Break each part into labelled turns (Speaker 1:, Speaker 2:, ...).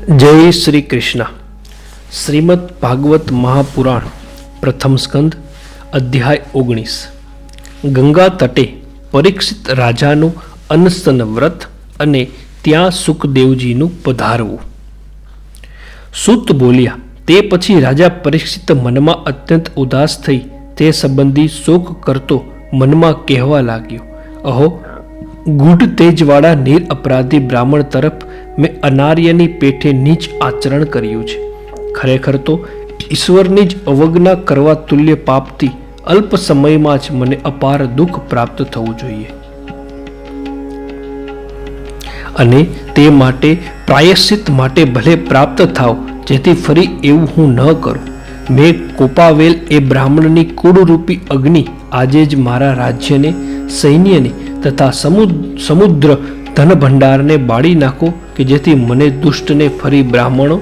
Speaker 1: જય શ્રી કૃષ્ણ. શ્રીમદ ભાગવત મહાપુરાણ પ્રથમ સ્કંદ અધ્યાય 19. ગંગા તટે પરીક્ષિત રાજાનું અનશન વ્રત અને ત્યાં સુખદેવજીનું પધારવું. સૂત બોલ્યા, તે પછી રાજા પરીક્ષિત મનમાં અત્યંત ઉદાસ થઈ તે સંબંધી શોક કરતો મનમાં કહેવા લાગ્યો, અહો, ગૂઢ તેજવાળા નિરઅપરાધી બ્રાહ્મણ તરફ મેં અનાર્યની પેઠે નીચ આચરણ કર્યું છે. ખરેખર તો ઈશ્વરની જ અવજ્ઞા કરવા તુલ્ય પાપથી અલ્પ સમયમાં જ મને અપાર દુઃખ પ્રાપ્ત થવું જોઈએ અને તે માટે પ્રાયશ્ચિત માટે ભલે પ્રાપ્ત થાવ, જેથી ફરી એવું હું ન કરું. મેં કોપાવેલ એ બ્રાહ્મણની કુળરૂપી અગ્નિ આજે જ મારા રાજ્યને, સૈન્યને તથા સમુદ્ર ધન ભંડારને બાળી નાખો કે જેથી મને દુષ્ટને ફરી બ્રાહ્મણો,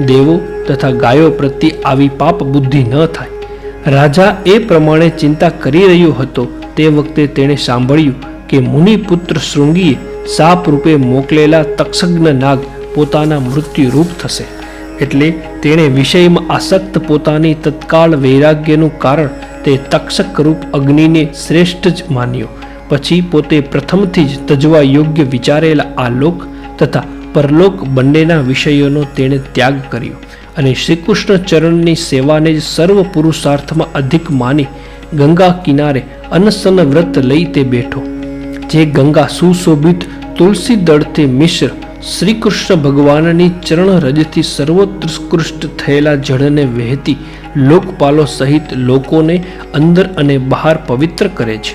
Speaker 1: દેવો તથા ગાયો પ્રત્યે આવી પાપ બુદ્ધિ ન થાય. રાજા એ પ્રમાણે ચિંતા કરી રહ્યો હતો તે વખતે તેણે સાંભળ્યું કે મુનિપુત્ર શૃંગીએ સાપ રૂપે મોકલેલા તક્ષજ્ઞ નાગ પોતાના મૃત્યુરૂપ થશે. એટલે તેણે વિષયમાં આસક્ત પોતાની તત્કાળ વૈરાગ્યનું કારણ તે તક્ષક રૂપ અગ્નિને શ્રેષ્ઠ જ માન્યો. પછી પોતે પ્રથમથી જ તજવા યોગ્ય વિચારેલા આ લોક તથા પરલોક બંનેના વિષયોનો તેણે ત્યાગ કર્યો અને શ્રીકૃષ્ણ ચરણની સેવાને જ સર્વ પુરુષાર્થમાં અધિક માની ગંગા કિનારે અનશન વ્રત લઈ તે બેઠો. જે ગંગા સુશોભિત તુલસી દળથી મિશ્ર શ્રી કૃષ્ણ ભગવાનની ચરણ રજથી સર્વોત્કૃષ્ટ થયેલા જળને વહેતી લોકપાલો સહિત લોકોને અંદર અને બહાર પવિત્ર કરે છે.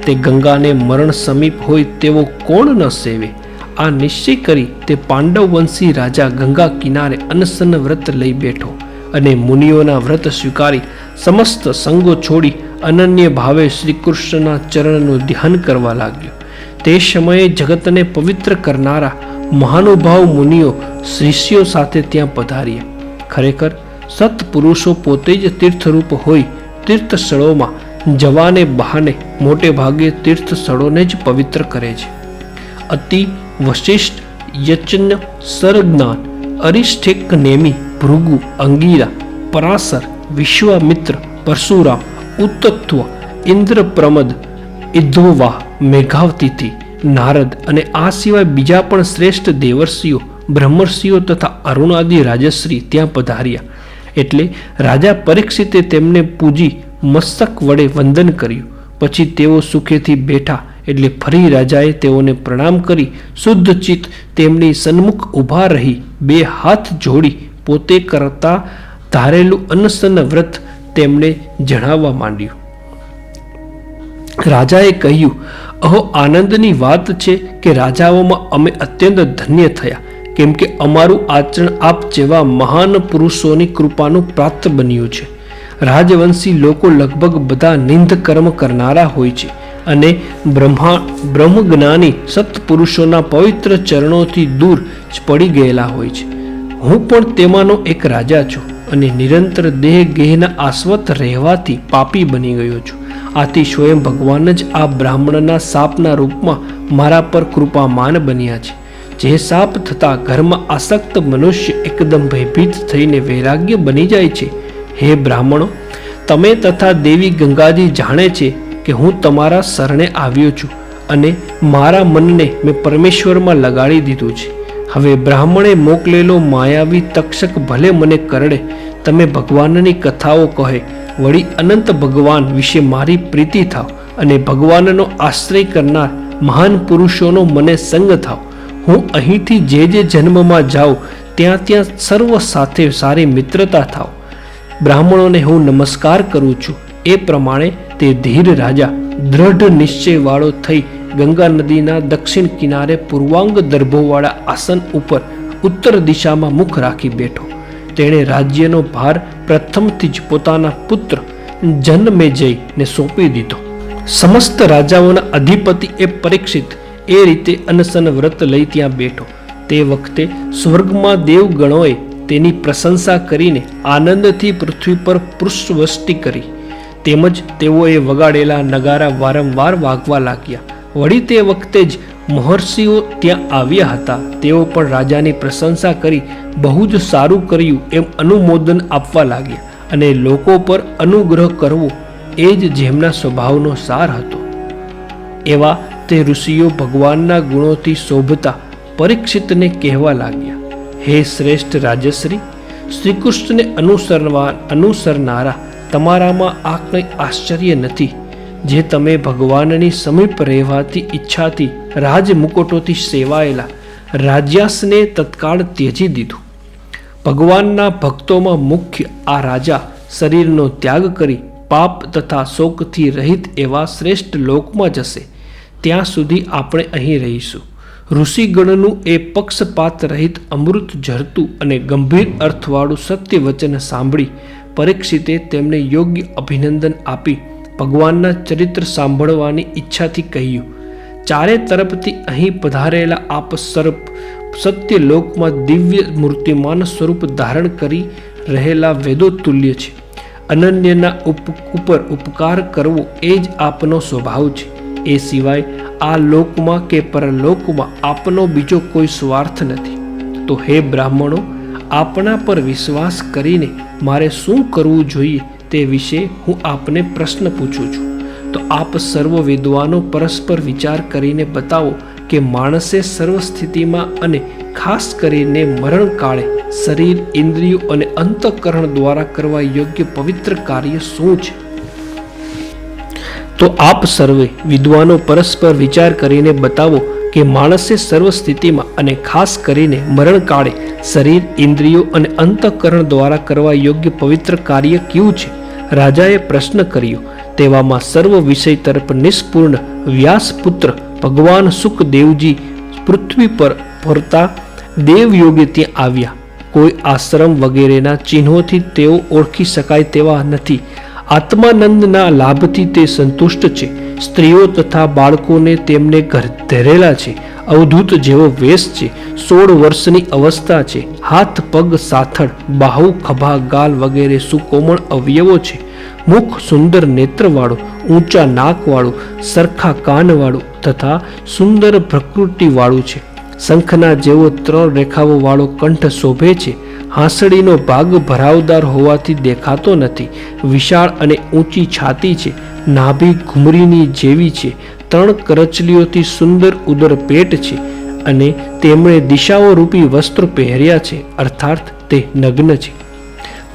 Speaker 1: તે ગંગાને મરણ સમીપ હોય તેવો કોણ ન સેવે? આ નિશ્ચય કરી તે પાંડવ વંશી રાજા ગંગા કિનારે અનશન વ્રત લઈ બેઠો અને મુનિઓના વ્રત સ્વીકારી સમસ્ત સંગો છોડી અનન્ય ભાવે શ્રી કૃષ્ણના ચરણનું ધ્યાન કરવા લાગ્યો. તે સમયે જગતને પવિત્ર કરનારા મહાનુભાવ મુનિઓ શિષ્યો સાથે ત્યાં પધાર્યા. ખરેખર સત્પુરુષો પોતે જ તીર્થરૂપ હોય તીર્થ સ્થળોમાં જવાને બહાને મોટે ભાગે તીર્થ સ્થળોને જ પવિત્ર કરે છે. અતિ વશિષ્ઠ, યજ્ઞ, સરજ્ઞાન, અરિષ્ઠેક નેમી, ભૃગુ, અંગીરા, પરાશર, વિશ્વામિત્ર, પરશુરામ, ઉત્તત્વ, ઇન્દ્રપ્રમદ, ઇદ્ધોવાહ, મેઘાવતિથિ, નારદ અને આ સિવાય બીજા પણ શ્રેષ્ઠ દેવર્ષિઓ, બ્રહ્મર્ષિઓ તથા અરુણાદિ રાજશ્રી ત્યાં પધાર્યા. એટલે રાજા પરીક્ષિતે તેમને પૂજી મસ્તક વડે વંદન કર્યું. પછી તેઓ સુખેથી બેઠા એટલે ફરી રાજાએ તેઓને પ્રણામ કરી શુદ્ધ ચિત્ત તેમની સન્મુખ ઊભા રહી બે હાથ જોડી પોતે કરતા ધારેલું અનશન વ્રત તેમને જણાવવા માંડ્યું. રાજાએ કહ્યું, અહો, આનંદની વાત છે કે રાજાઓમાં અમે અત્યંત ધન્ય થયા, કેમ કે અમારું આચરણ આપ જેવા મહાન પુરુષોની કૃપાનું પ્રાપ્ત બન્યું છે. રાજવંશી લોકો લગભગ બધા નિંદ કર્મ કરનારા હોય છે અને બ્રહ્મજ્ઞાની સત્પુરુષોના પવિત્ર ચરણોથી દૂર જ પડી ગયેલા હોય છે. હું પણ તેમાંનો એક રાજા છું અને નિરંતર દેહ ગેહના આસ્વત રહેવાથી પાપી બની ગયો છું. આથી સ્વયં ભગવાન જ આ બ્રાહ્મણના શાપના રૂપમાં મારા પર કૃપામાન બન્યા છે. જે શાપ થતા ઘરમાં આસક્ત મનુષ્ય એકદમ ભયભીત થઈને વૈરાગ્ય બની જાય છે. હે બ્રાહ્મણો, તમે તથા દેવી ગંગાજી જાણે છે કે હું તમારા શરણે આવ્યો છું અને મારા મનને મેં પરમેશ્વરમાં લગાડી દીધું છે. હવે બ્રાહ્મણે મોકલેલો માયાવી તક્ષક ભલે મને કરડે, તમે ભગવાનની કથાઓ કહે, વળી અનંત ભગવાન વિશે મારી પ્રીતિ થાવ અને ભગવાનનો આશ્રય કરનાર મહાન પુરુષોનો મને સંગ થાવ. હું અહીંથી જે જન્મમાં જાઉં ત્યાં સર્વ સાથે સારી મિત્રતા થાવ. બ્રાહ્મણોને હું નમસ્કાર કરું છું. એ પ્રમાણે તે ધીર રાજા દ્રઢ નિશ્ચયવાળો થઈ ગંગા નદીના દક્ષિણ કિનારે પૂર્વાંગ દર્ભોવાળા આસન ઉપર ઉત્તર દિશામાં મુખ રાખી બેઠો. તેણે રાજ્યનો ભાર પ્રથમથી જ પોતાના પુત્ર જનમેજયને સોંપી દીધો. સમસ્ત રાજાઓના અધિપતિ એ પરીક્ષિત એ રીતે અનશન વ્રત લઈ ત્યાં બેઠો. તે વખતે સ્વર્ગમાં દેવગણોએ તેની પ્રશંસા કરીને આનંદથી પૃથ્વી પર પુષ્પવૃષ્ટિ કરી. તેમજ તેઓએ વગાડેલા નગારા વારંવાર વાગવા લાગ્યા. વળી તે વખતે જ મહર્ષિઓ ત્યાં આવ્યા હતા. તેઓ પણ રાજાની પ્રશંસા કરી બહુ જ સારું કર્યું એમ અનુમોદન આપવા લાગ્યા, અને લોકો પર અનુગ્રહ કરવો એ જ જેમના સ્વભાવનો સાર હતો. એવા તે ઋષિઓ ભગવાનના ગુણોથી શોભતા પરીક્ષિતને કહેવા લાગ્યા, હે શ્રેષ્ઠ રાજશ્રી, શ્રીકૃષ્ણને અનુસરનારા તમારામાં આ કંઈ આશ્ચર્ય નથી, જે તમે ભગવાનની સમીપ રહેવાથી ઈચ્છાથી રાજમુકુટોથી સેવાયેલા રાજ્યાસને તત્કાળ ત્યજી દીધું. ભગવાનના ભક્તોમાં મુખ્ય આ રાજા શરીરનો ત્યાગ કરી પાપ તથા શોકથી રહિત એવા શ્રેષ્ઠ લોકમાં જશે. ત્યાં સુધી આપણે અહીં રહીશું. ઋષિગણનું એ પક્ષપાત રહિત અમૃત ઝરતું અને ગંભીર અર્થવાળું સત્ય વચન સાંભળી પરીક્ષિતે તેમને યોગ્ય અભિનંદન આપી ભગવાનના ચરિત્ર સાંભળવાની ઈચ્છાથી કહ્યું, ચારે તરફથી અહીં પધારેલા આપ સર્પ સત્ય લોકમાં દિવ્ય મૂર્તિમાન સ્વરૂપ ધારણ કરી રહેલા વેદો તુલ્ય છે. અનન્યના ઉપર ઉપકાર કરવો એ જ આપનો સ્વભાવ છે. એ સિવાય આ લોકમાં કે પરલોકમાં આપનો બીજો કોઈ સ્વાર્થ નથી. તો હે બ્રાહ્મણો, આપના પર વિશ્વાસ કરીને મારે શું કરવું જોઈએ તે વિશે હું આપને પ્રશ્ન પૂછું છું. તો આપ સર્વ વિદ્વાનો પરસ્પર વિચાર કરીને બતાવો કે માણસે સર્વ સ્થિતિમાં અને ખાસ કરીને મરણકાળે શરીર, ઇન્દ્રિયો અને અંતઃકરણ દ્વારા કરવા યોગ્ય પવિત્ર કાર્ય શું છે? તો આપ સર્વે વિદ્વાનો પરસ્પર વિચાર કરીને બતાવો કે માણસે સર્વ સ્થિતિમાં અને ખાસ કરીને મરણકાળે શરીર, ઇન્દ્રિયો અને અંતઃકરણ દ્વારા કરવા યોગ્ય પવિત્ર કાર્ય કયું છે? રાજાએ પ્રશ્ન કર્યો. તેવામાં સર્વ વિષય તરફ નિષ્પૂર્ણ વ્યાસપુત્ર ભગવાન સુખદેવજી પૃથ્વી પર ફરતા દેવયોગે ત્યાં આવ્યા. કોઈ આશ્રમ વગેરેના ચિહ્નોથી તેઓ ઓળખી શકાય તેવા નથી. આત્માનંદના લાભથી તે સંતુષ્ટ છે. સ્ત્રીઓ તથા બાળકોને તેમને ઘર ધરેલા છે. અવધૂત જેવો વેશ છે. 16 વર્ષની અવસ્થા છે. હાથ, પગ, સાથળ, બાહુ, ખભા, ગાલ વગેરે સુકોમળ અવયવો છે. મુખ સુંદર નેત્રવાળું, ઊંચા નાકવાળું, સરખા કાનવાળું તથા સુંદર પ્રકૃતિવાળું છે. શંખના જેવો 3 રેખાઓ વાળો કંઠ શોભે છે. હાંસડીનો ભાગ ભરાવદાર હોવાથી દેખાતો નથી. વિશાળ અને ઊંચી છાતી છે. નાભી ઘુમરીની જેવી છે. 3 કરચલીઓથી સુંદર ઉદર પેટ છે, અને તેમણે દિશાઓ રૂપી વસ્ત્રો પહેર્યા છે, અર્થાત તે નગ્ન છે.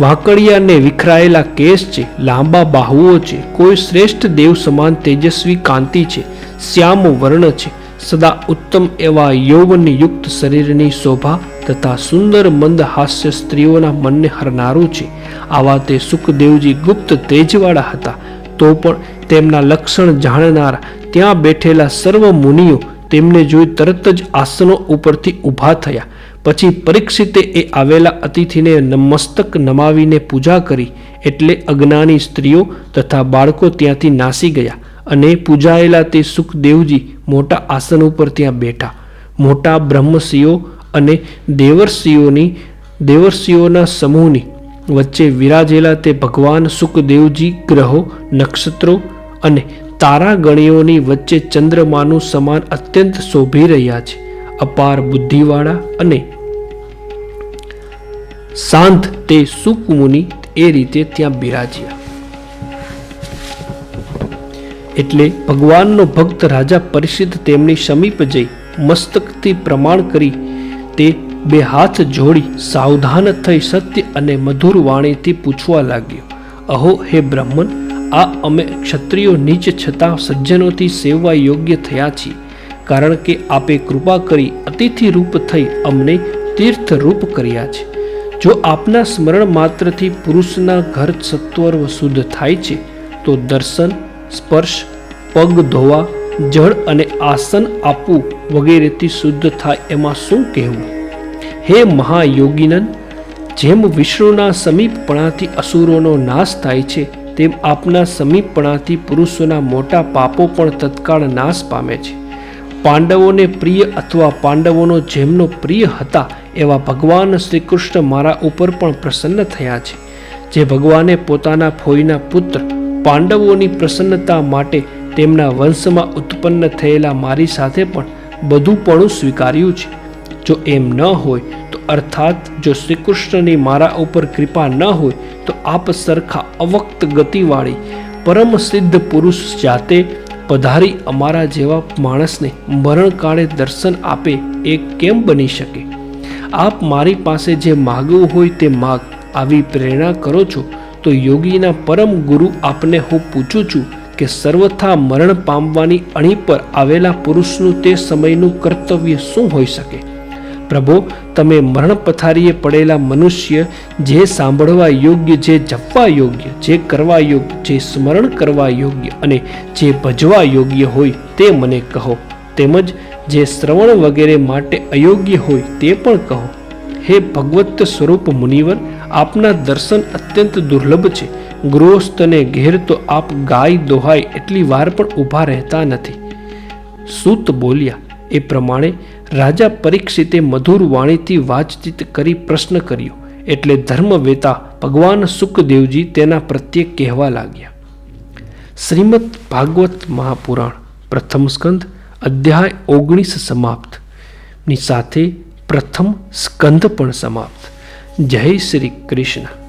Speaker 1: વાંકડિયા ને વિખરાયેલા કેસ છે. લાંબા બાહુઓ છે. કોઈ શ્રેષ્ઠ દેવ સમાન તેજસ્વી કાંતિ છે. શ્યામ વર્ણ છે. સદા ઉત્તમ એવા યૌવનયુક્ત શરીરની શોભા તથા સુંદર મંદ હાસ્ય સ્ત્રીઓના મનને હરનારું છે. આવા તે સુખદેવજી ગુપ્ત તેજવાળા હતા. તો પણ તેમના લક્ષણ જાણનારા ત્યાં બેઠેલા સર્વ મુનિઓ તેમને જોઈ તરત જ આસનો ઉપરથી ઊભા થયા. પછી પરીક્ષિતે એ આવેલા અતિથિને મસ્તક નમાવીને પૂજા કરી. એટલે અજ્ઞાની સ્ત્રીઓ તથા બાળકો ત્યાંથી નાસી ગયા, અને પૂજાયેલા તે સુખદેવજી મોટા આસન ઉપર ત્યાં બેઠા. મોટા બ્રહ્મર્ષિઓ અને દેવર્ષિઓના સમૂહની વચ્ચે વિરાજેલા તે ભગવાન સુખદેવજી ગ્રહો, નક્ષત્રો અને તારાગણીઓની વચ્ચે ચંદ્રમાનું સમાન અત્યંત શોભી રહ્યા છે. અપાર બુદ્ધિવાળા અને શાંત તે સુકમુનિ એ રીતે ત્યાં બિરાજ્યા. એટલે ભગવાનનો ભક્ત રાજા પરીક્ષિત તેમની સમીપ જઈ મસ્તકથી પ્રમાણ કરી તે 2 હાથ જોડી સાવધાન થઈ સત્ય અને મધુર વાણીથી પૂછવા લાગ્યો, અહો હે બ્રાહ્મણ, આ અમે ક્ષત્રિયો નીચ છતાં સજ્જનોથી સેવવા યોગ્ય થયા છીએ, કારણ કે આપે કૃપા કરી અતિથિ રૂપ થઈ અમને તીર્થ રૂપ કર્યા છે. જો આપના સ્મરણ માત્રથી પુરુષના ઘર સત્વર શુદ્ધ થાય છે, તો દર્શન, સ્પર્શ, પગ ધોવા, જળ અને આસન આપવું વગેરેથી શુદ્ધ થાય એમાં શું કહેવું? હે મહાયોગીનંદ, જેમ વિષ્ણુના સમીપપણાથી અસુરોનો નાશ થાય છે, તેમ આપના સમીપપણાથી પુરુષોના મોટા પાપો પણ તત્કાળ નાશ પામે છે. પાંડવોને પ્રિય અથવા પાંડવોનો જેમનો પ્રિય હતા એવા ભગવાન શ્રી કૃષ્ણ મારા ઉપર પણ પ્રસન્ન થયા છે. જે ભગવાને પોતાના ફોઈના પુત્ર પાંડવોની પ્રસન્નતા માટે તેમના વંશમાં ઉત્પન્ન થયેલા મારી સાથે પણ બધું પણ સ્વીકાર્યું છે. જો એમ ન હોય તો અર્થાત જો શ્રી કૃષ્ણની મારા ઉપર કૃપા ન હોય તો આપ સરખા અવક્ત ગતિવાળી પરમ સિદ્ધ પુરુષ જાતે પધારી અમારા જેવા માણસને મરણકાળે દર્શન આપે એ કેમ બની શકે? આપ મારી પાસે જે માગવું હોય તે માગ આવી પ્રેરણા કરો છો તો યોગીના પરમ ગુરુ આપને હું પૂછું છું કે સર્વથા મરણ પામવાની અણી પર આવેલા પુરુષનું તે સમયનું કર્તવ્ય શું હોઈ શકે? પ્રભો, તમે મરણ પથારીએ પડેલા મનુષ્ય જે સાંભળવા યોગ્ય, જે જપવા યોગ્ય, જે કરવા યોગ્ય, જે સ્મરણ કરવા યોગ્ય અને જે ભજવા યોગ્ય હોય તે મને કહો, તેમજ જે શ્રવણ વગેરે માટે અયોગ્ય હોય તે પણ કહો. હે ભગવત સ્વરૂપ મુનિવર, આપના દર્શન અત્યંત દુર્લભ છે. ગૃહસ્થને ઘેર તો આપ ગાય દોહાય એટલી વાર પણ ઊભા રહેતા નથી. સૂત બોલ્યા. એ પ્રમાણે રાજા પરીક્ષિતે મધુર વાણીથી વાતચીત કરી પ્રશ્ન કર્યો એટલે ધર્મવેતા ભગવાન સુખદેવજી તેના પ્રત્યે કહેવા લાગ્યા. શ્રીમદ ભાગવત મહાપુરાણ પ્રથમ સ્કંદ અધ્યાય 19 સમાપ્ત ની સાથે પ્રથમ સ્કંદ પણ સમાપ્ત. જય શ્રી કૃષ્ણ.